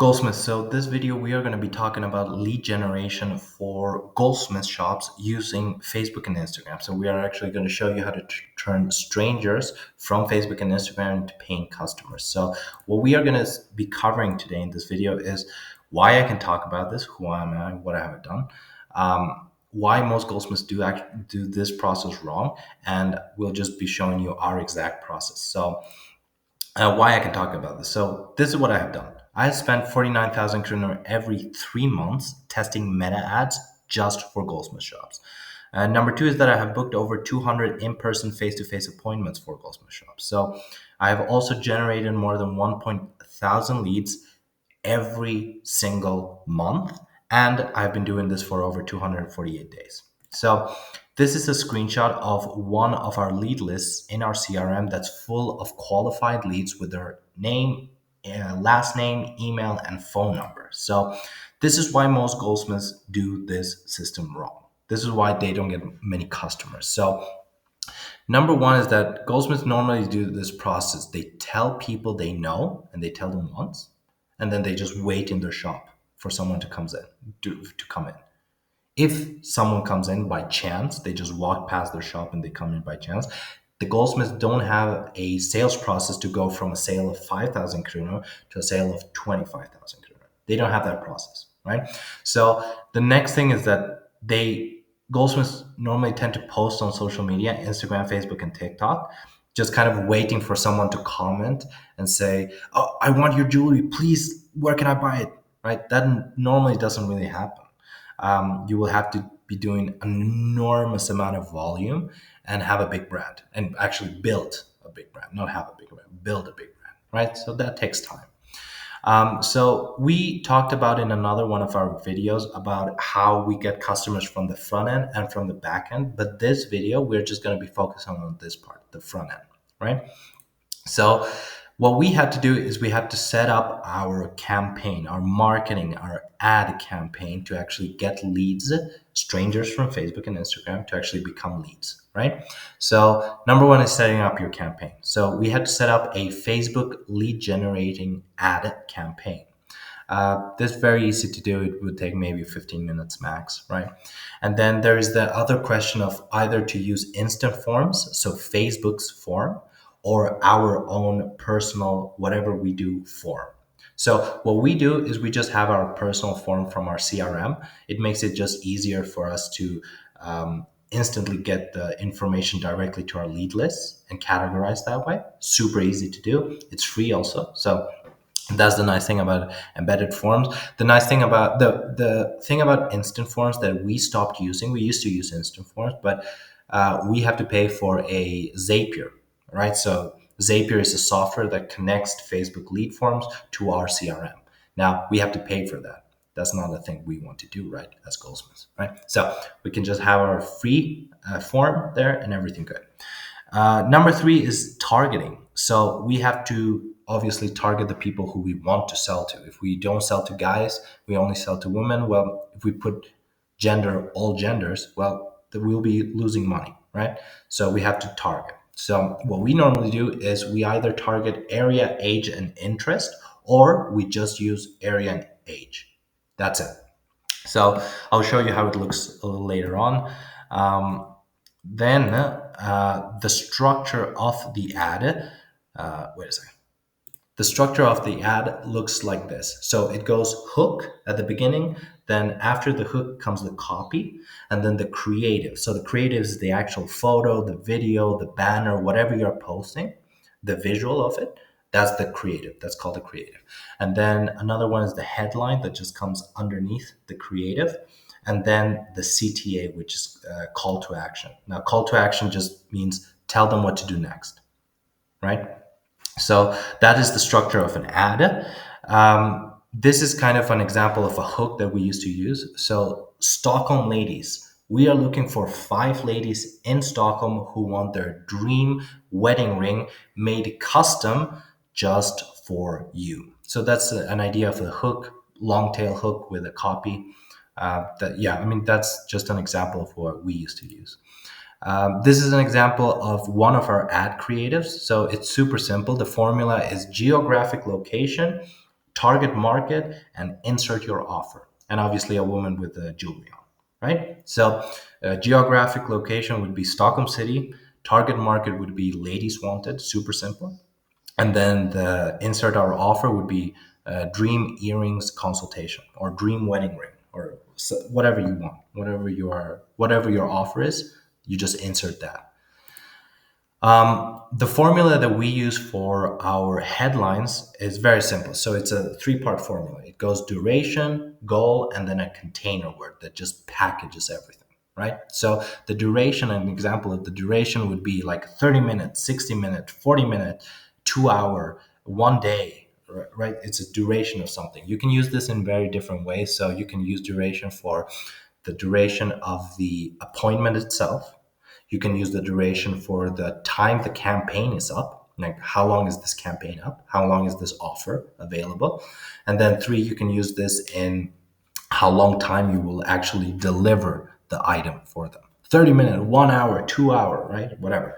Goldsmith. So this video we are going to be talking about lead generation for Goldsmith shops using Facebook and Instagram. So we are actually going to show you how to turn strangers from Facebook and Instagram into paying customers. So what we are going to be covering today in this video is why I can talk about this, who am I, what I have done, why most Goldsmiths do this process wrong, and we'll just be showing you our exact process. So why I can talk about this. So this is what I have done. I have spent 49,000 kroner every 3 months testing meta ads just for Goldsmith shops. Number two is that I have booked over 200 in-person face-to-face appointments for Goldsmith shops. So I have also generated more than 1,000 leads every single month. And I've been doing this for over 248 days. So this is a screenshot of one of our lead lists in our CRM that's full of qualified leads with their name, last name, email, and phone number. So this is why most Goldsmiths do this system wrong. This is why they don't get many customers. So number one is that Goldsmiths normally do this process. They tell people they know and they tell them once, and then they just wait in their shop for someone to come in. If someone comes in by chance, they just walk past their shop and they come in by chance. The Goldsmiths don't have a sales process to go from a sale of 5,000 kroner to a sale of 25,000 kroner. They don't have that process, right? So the next thing is that Goldsmiths normally tend to post on social media, Instagram, Facebook, and TikTok, just kind of waiting for someone to comment and say, "Oh, I want your jewelry. Please, where can I buy it?" Right? That normally doesn't really happen. You will have to be doing an enormous amount of volume and have a big brand and actually build a big brand, not have a big brand, build a big brand, right? So that takes time. So we talked about in another one of our videos about how we get customers from the front end and from the back end. But this video, we're just going to be focusing on this part, the front end, right? So what we had to do is we had to set up our campaign, our marketing, our ad campaign to actually get leads, strangers from Facebook and Instagram to actually become leads, right? So number one is setting up your campaign. So we had to set up a Facebook lead generating ad campaign. This is very easy to do. It would take maybe 15 minutes max, right? And then there is the other question of either to use instant forms, so Facebook's form, or our own personal, whatever we do form. So what we do is we just have our personal form from our CRM. It makes it just easier for us to instantly get the information directly to our lead list and categorize that way. Super easy to do. It's free also. So that's the nice thing about embedded forms. The nice thing about the thing about instant forms that we stopped using, we used to use instant forms, but we have to pay for a Zapier, right? So Zapier is a software that connects Facebook lead forms to our CRM. Now we have to pay for that. That's not a thing we want to do, right? As Goldsmiths, right? So we can just have our free form there and everything good. Number three is targeting. So we have to obviously target the people who we want to sell to. If we don't sell to guys, we only sell to women. Well, if we put gender, all genders, well, then we'll be losing money, right? So we have to target. So what we normally do is we either target area, age, and interest, or we just use area and age. That's it. So I'll show you how it looks a little later on. Then the structure of the ad, wait a second. The structure of the ad looks like this. So it goes hook at the beginning, then after the hook comes the copy, and then the creative. So the creative is the actual photo, the video, the banner, whatever you're posting, the visual of it. That's the creative. That's called the creative. And then another one is the headline that just comes underneath the creative. And then the CTA, which is call to action. Now, call to action just means tell them what to do next, right? So that is the structure of an ad. This is kind of an example of a hook that we used to use. So Stockholm ladies, we are looking for 5 ladies in Stockholm who want their dream wedding ring made custom just for you. So that's an idea of a hook, long tail hook with a copy. That's just an example of what we used to use. This is an example of one of our ad creatives. So it's super simple. The formula is geographic location target market, and insert your offer. And obviously, a woman with jewelry on, right? So, geographic location would be Stockholm City. Target market would be ladies wanted, super simple. And then the insert our offer would be dream earrings consultation or dream wedding ring or whatever you want, whatever your offer is, you just insert that. The formula that we use for our headlines is very simple. So it's a three-part formula. It goes duration, goal, and then a container word that just packages everything, right? So the duration, an example of the duration would be like 30 minutes, 60 minutes, 40 minutes, 2 hour, 1 day, right? It's a duration of something. You can use this in very different ways. So you can use duration for the duration of the appointment itself. You can use the duration for the time the campaign is up. Like, how long is this campaign up? How long is this offer available? And then three, you can use this in how long time you will actually deliver the item for them. 30 minutes, 1 hour, 2 hour, right? Whatever.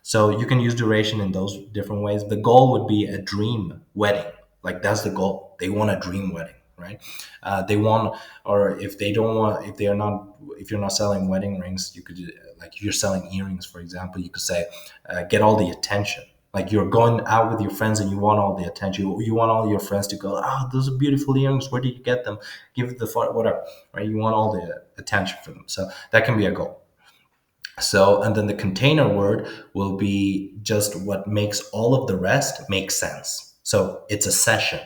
So you can use duration in those different ways. The goal would be a dream wedding. Like, that's the goal. They want a dream wedding, right? They want, or if they don't want, if they are not, if you're not selling wedding rings, you could, like, if you're selling earrings, for example, you could say, get all the attention. Like, you're going out with your friends and you want all the attention. You want all your friends to go, oh, those are beautiful earrings. Where did you get them? Give it the photo, whatever, right? You want all the attention for them. So that can be a goal. So, and then the container word will be just what makes all of the rest make sense. So it's a session,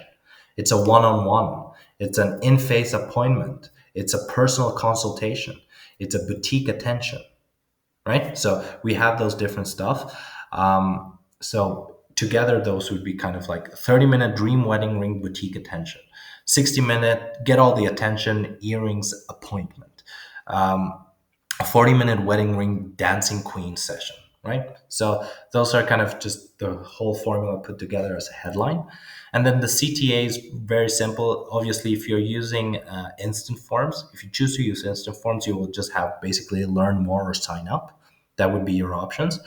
it's a one on one, it's an in face appointment, it's a personal consultation, it's a boutique attention, right? So we have those different stuff. So together, those would be kind of like 30-minute dream wedding ring boutique attention, 60-minute get all the attention earrings appointment. A 40-minute wedding ring dancing queen session, right? So those are kind of just the whole formula put together as a headline. And then the CTA is very simple. Obviously, if you're using instant forms, if you choose to use instant forms, you will just have basically learn more or sign up. That would be your options.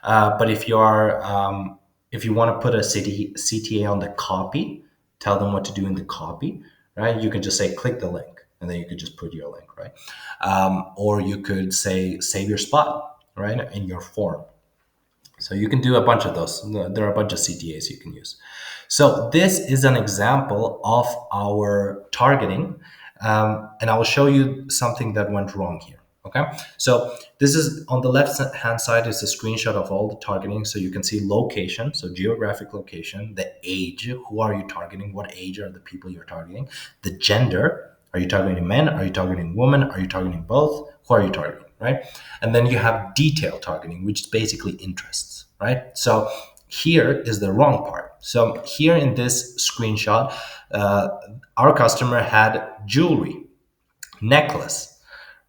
But if you want to put a CTA on the copy, tell them what to do in the copy, right? You can just say click the link, and then you could just put your link, right? Or you could say save your spot, right, in your form. So you can do a bunch of those. There are a bunch of CTAs you can use. So this is an example of our targeting, and I will show you something that went wrong here. Okay, so this is on the left hand side is a screenshot of all the targeting. So you can see location, so geographic location, the age, who are you targeting, what age are the people you're targeting, the gender, are you targeting men, are you targeting women, are you targeting both, who are you targeting, right? And then you have detail targeting, which is basically interests, right? So here is the wrong part. So here in this screenshot, our customer had jewelry, necklace,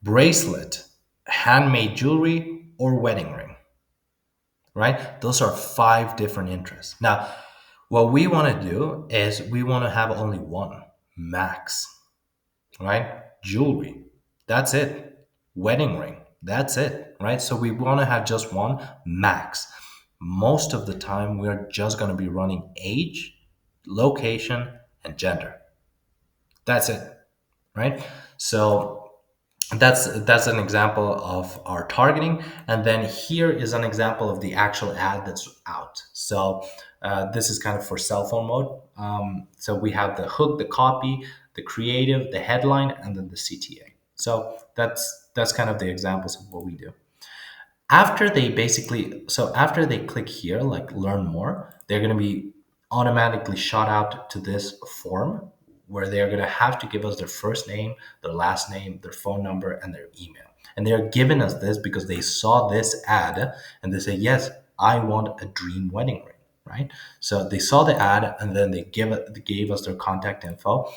bracelet, handmade jewelry, or wedding ring, right? Those are 5 different interests. Now, what we want to do is we want to have only one, max, right? Jewelry, that's it. Wedding ring, that's it, right? So we want to have just one, max. Most of the time, we're just going to be running age, location, and gender. That's it, right? So that's an example of our targeting, and then here is an example of the actual ad that's out. So this is kind of for cell phone mode. So we have the hook, the copy, the creative, the headline, and then the CTA. So that's kind of the examples of what we do. After they click here, like learn more, they're going to be automatically shot out to this form where they're going to have to give us their first name, their last name, their phone number, and their email. And they're giving us this because they saw this ad and they say, yes, I want a dream wedding ring, right? So they saw the ad and then they gave us their contact info.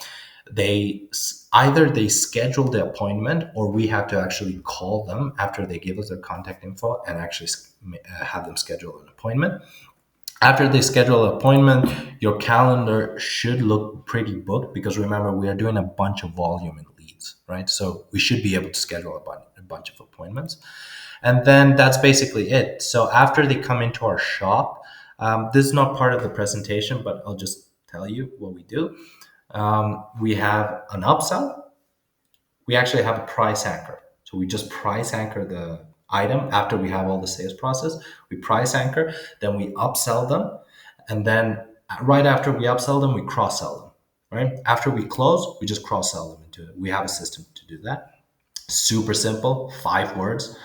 Either they schedule the appointment or we have to actually call them after they give us their contact info and actually have them schedule an appointment. After they schedule an appointment, your calendar should look pretty booked because remember, we are doing a bunch of volume in leads, right? So we should be able to schedule a bunch of appointments. And then that's basically it. So after they come into our shop, this is not part of the presentation, but I'll just tell you what we do. We have an upsell. We actually have a price anchor. So we just price anchor the item after we have all the sales process. We price anchor, then we upsell them, and then right after we upsell them, we cross sell them. Right after we close, we just cross sell them into it. We have a system to do that. Super simple, 5 words.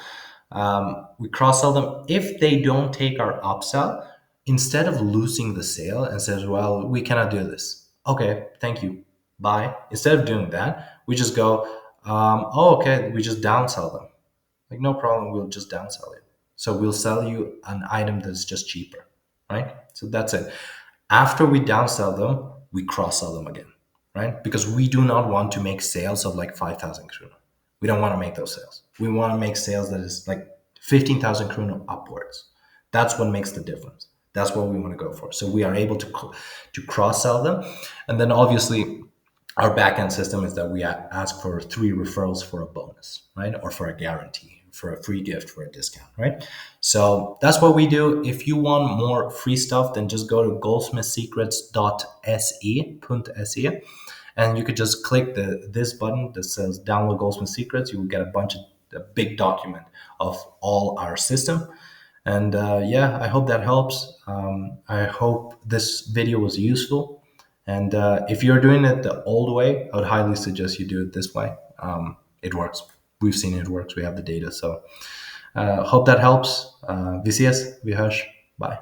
We cross sell them. If they don't take our upsell, instead of losing the sale and says, well, we cannot do this. Okay, thank you. Bye. Instead of doing that, we just go, oh, okay, we just downsell them. Like, no problem, we'll just downsell it. So we'll sell you an item that's just cheaper, right? So that's it. After we downsell them, we cross sell them again, right? Because we do not want to make sales of like 5,000 krona. We don't want to make those sales. We want to make sales that is like 15,000 krona upwards. That's what makes the difference. That's what we want to go for. So we are able to cross sell them, and then obviously our backend system is that we ask for 3 referrals for a bonus, right? Or for a guarantee, for a free gift, for a discount, right? So that's what we do. If you want more free stuff, then just go to goldsmithsecrets.se, and you could just click this button that says download Goldsmith Secrets. You will get a big document of all our system. And yeah, I hope that helps. I hope this video was useful. And if you're doing it the old way, I would highly suggest you do it this way. It works. We've seen it works. We have the data. So hope that helps. Vi ses, vi hörs. Bye.